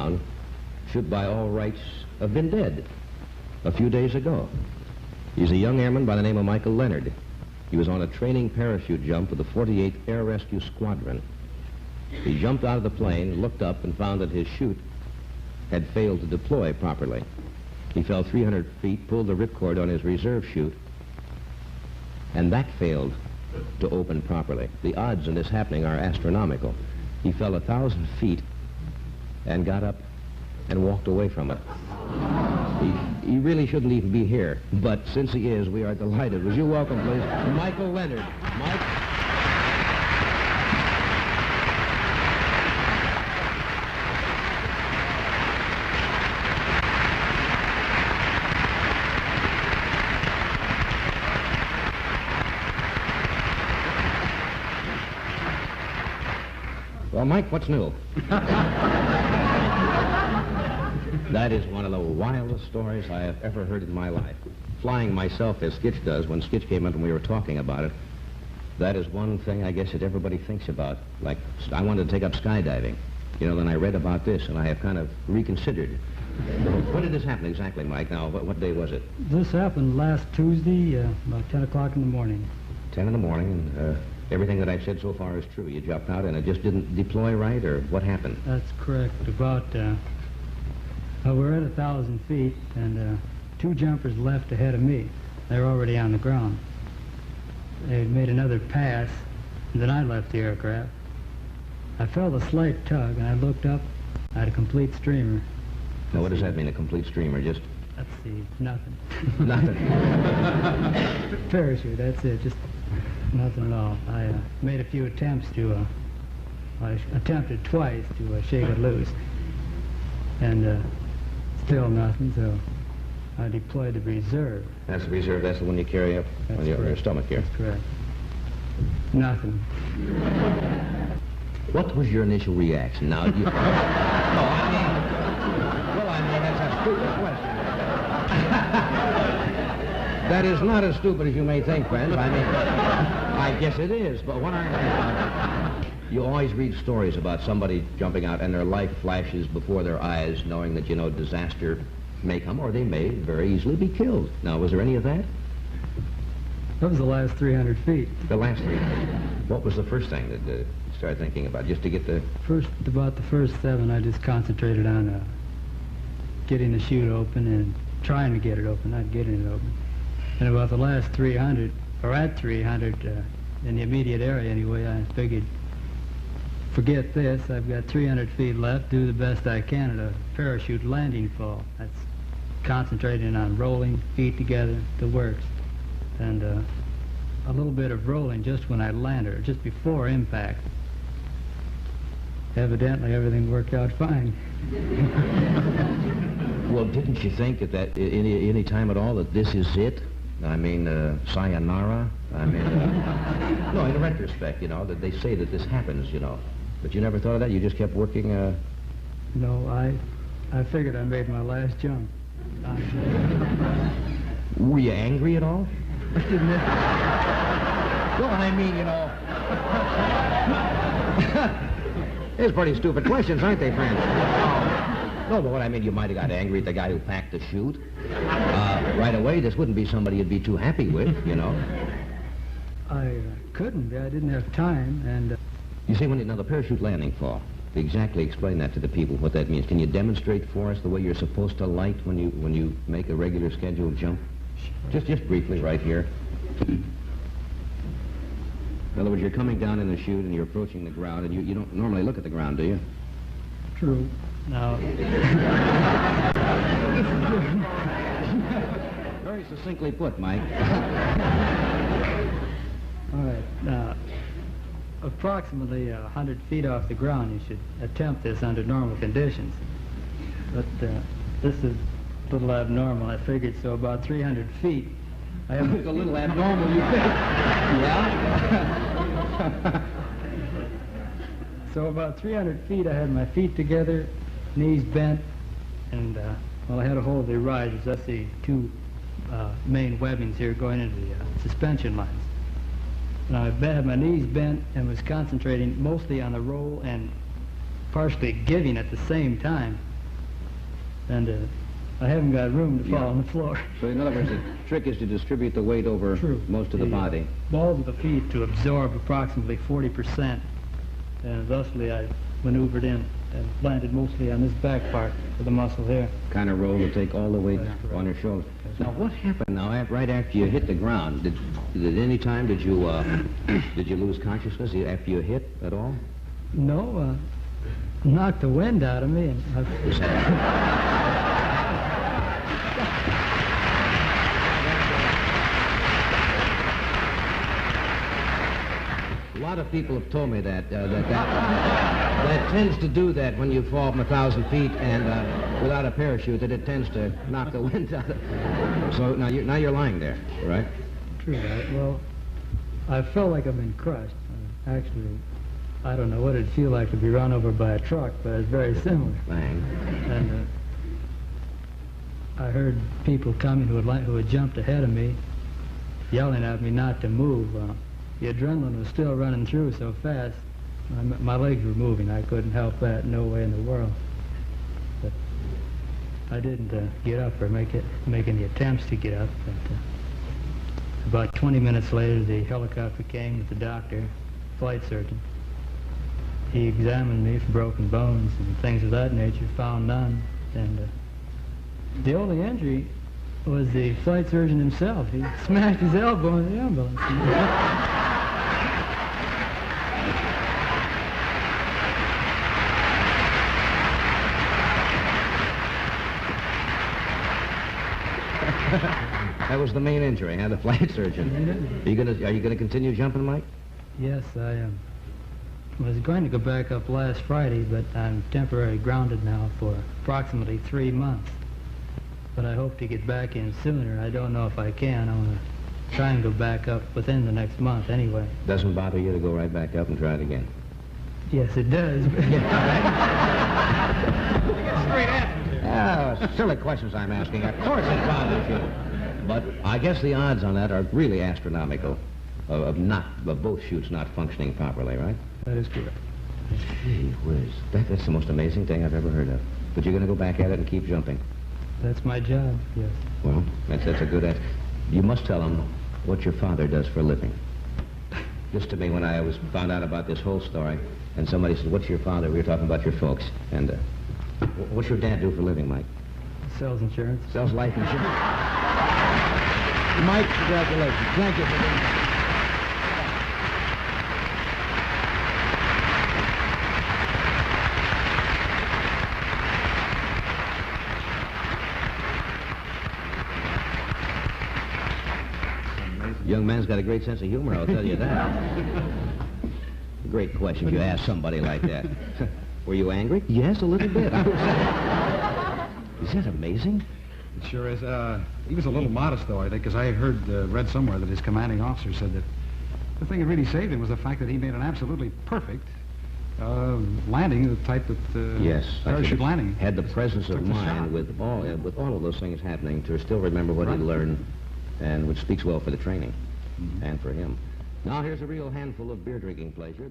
ground should by all rights have been dead a few days ago. He's a young airman by the name of Michael Leonard. He was on a training parachute jump with the 48th Air Rescue Squadron. He jumped out of the plane, looked up, and found that his chute had failed to deploy properly. He fell 300 feet, pulled the ripcord on his reserve chute, and that failed to open properly. The odds in this happening are astronomical. He fell 1,000 feet and got up and walked away from it. He really shouldn't even be here, but since he is, we are delighted. Would you welcome, please, Michael Leonard. Mike? Well, Mike, what's new? That is one of the wildest stories I have ever heard in my life. Flying myself, as Skitch does, when Skitch came up and we were talking about it, that is one thing I guess that everybody thinks about. Like, I wanted to take up skydiving. You know, then I read about this, and I have kind of reconsidered. When did this happen exactly, Mike? Now, what day was it? This happened last Tuesday, about 10 o'clock in the morning. 10 in the morning, and everything that I've said so far is true. You jumped out, and it just didn't deploy right, or what happened? That's correct. About... we're at 1,000 feet, and two jumpers left ahead of me. They were already on the ground. They had made another pass, and then I left the aircraft. I felt a slight tug, and I looked up. I had a complete streamer. Now, what does that mean, a complete streamer? Just... Let's see, nothing. Nothing? Parachute, that's it, just nothing at all. I made a few attempts to... I attempted twice to shake it loose, and... still nothing, so I deployed the reserve. That's the reserve, that's the one you carry up on your stomach here. That's correct. Nothing. What was your initial reaction? Now, you... that's a stupid question. That is not as stupid as you may think, friends. I guess it is, but what you always read stories about somebody jumping out and their life flashes before their eyes, knowing that, you know, disaster may come, or they may very easily be killed. Now, was there any of that? That was the last 300 feet. The last 300. What was the first thing that you started thinking about, just to get the... About the first 7, I just concentrated on getting the chute open and trying to get it open, not getting it open. And about the last 300, or at 300, in the immediate area anyway, I figured, forget this, I've got 300 feet left, do the best I can at a parachute landing fall. That's concentrating on rolling, feet together, the works. And a little bit of rolling just when I landed, just before impact. Evidently, everything worked out fine. Well, didn't you think at that any time at all that this is it? I mean, sayonara? I mean, no, in retrospect, you know, that they say that this happens, you know. But you never thought of that? You just kept working? No, I figured I made my last jump. Were you angry at all? Well, I mean, you know... These pretty stupid questions, aren't they, friends? No, but what I mean, you might have got angry at the guy who packed the chute. Right away, this wouldn't be somebody you'd be too happy with, you know. I couldn't. I didn't have time, and... You see, now the parachute landing fall, exactly explain that to the people, what that means. Can you demonstrate for us the way you're supposed to light when you make a regular scheduled jump? Sure. Just briefly right here. In other words, you're coming down in the chute and you're approaching the ground, and you don't normally look at the ground, do you? True. No. Very succinctly put, Mike. All right. Now, approximately 100 feet off the ground, you should attempt this under normal conditions. But this is a little abnormal. I figured so about 300 feet. I have a little abnormal, you think? Yeah. So about 300 feet, I had my feet together, knees bent, and well, I had a hold of the risers. That's the two main webbings here going into the suspension lines. And I had my knees bent and was concentrating mostly on the roll and partially giving at the same time. and I haven't got room to fall on the floor. So in other words, the trick is to distribute the weight over True. most of the body. Balls of the feet to absorb approximately 40%, and thusly I maneuvered in and landed mostly on this back part of the muscle here. Kind of roll to take all the weight That's correct. on your shoulders. Now, what happened now right after you hit the ground? Did any time did you lose consciousness after you hit at all? No, knocked the wind out of me. A lot of people have told me that that tends to do that when you fall from 1,000 feet and without a parachute, that it tends to knock the wind out of it. So now you're lying there, right? True that. Well, I felt like I've been crushed. Actually, I don't know what it'd feel like to be run over by a truck, but it's very similar. Bang. And I heard people coming who had jumped ahead of me, yelling at me not to move. The adrenaline was still running through so fast. My legs were moving. I couldn't help that. No way in the world. But I didn't get up or make any attempts to get up. But about 20 minutes later, the helicopter came with the doctor, flight surgeon. He examined me for broken bones and things of that nature, found none. And the only injury was the flight surgeon himself. He smashed his elbow in the ambulance. That was the main injury, huh? The flight surgeon. Are you gonna continue jumping, Mike? Yes, I was going to go back up last Friday, but I'm temporarily grounded now for approximately 3 months. But I hope to get back in sooner. I don't know if I can. I want to try and go back up within the next month anyway. Doesn't bother you to go right back up and try it again? Yes, it does. Straight answer. Silly questions I'm asking. Of course it bothers you. But I guess the odds on that are really astronomical of both chutes not functioning properly, right? That is correct. Gee whiz. That's the most amazing thing I've ever heard of. But you're going to go back at it and keep jumping. That's my job, yes. Well, that's a good answer. You must tell them what your father does for a living. Just to me, when I found out about this whole story, and somebody said, "What's your father?" We were talking about your folks. And what's your dad do for a living, Mike? Sells insurance. Sells life insurance. Mike, congratulations. Thank you for being here. Young man's got a great sense of humor, I'll tell you that. Great question if you ask somebody like that. Were you angry? Yes, a little bit. Is that amazing? It sure is. He was a little modest, though, I think, because I read somewhere that his commanding officer said that the thing that really saved him was the fact that he made an absolutely perfect landing, the type that yes, parachute landing. Had the presence of mind with all of those things happening to still remember what he learned, and which speaks well for the training and for him. Now here's a real handful of beer drinking pleasure.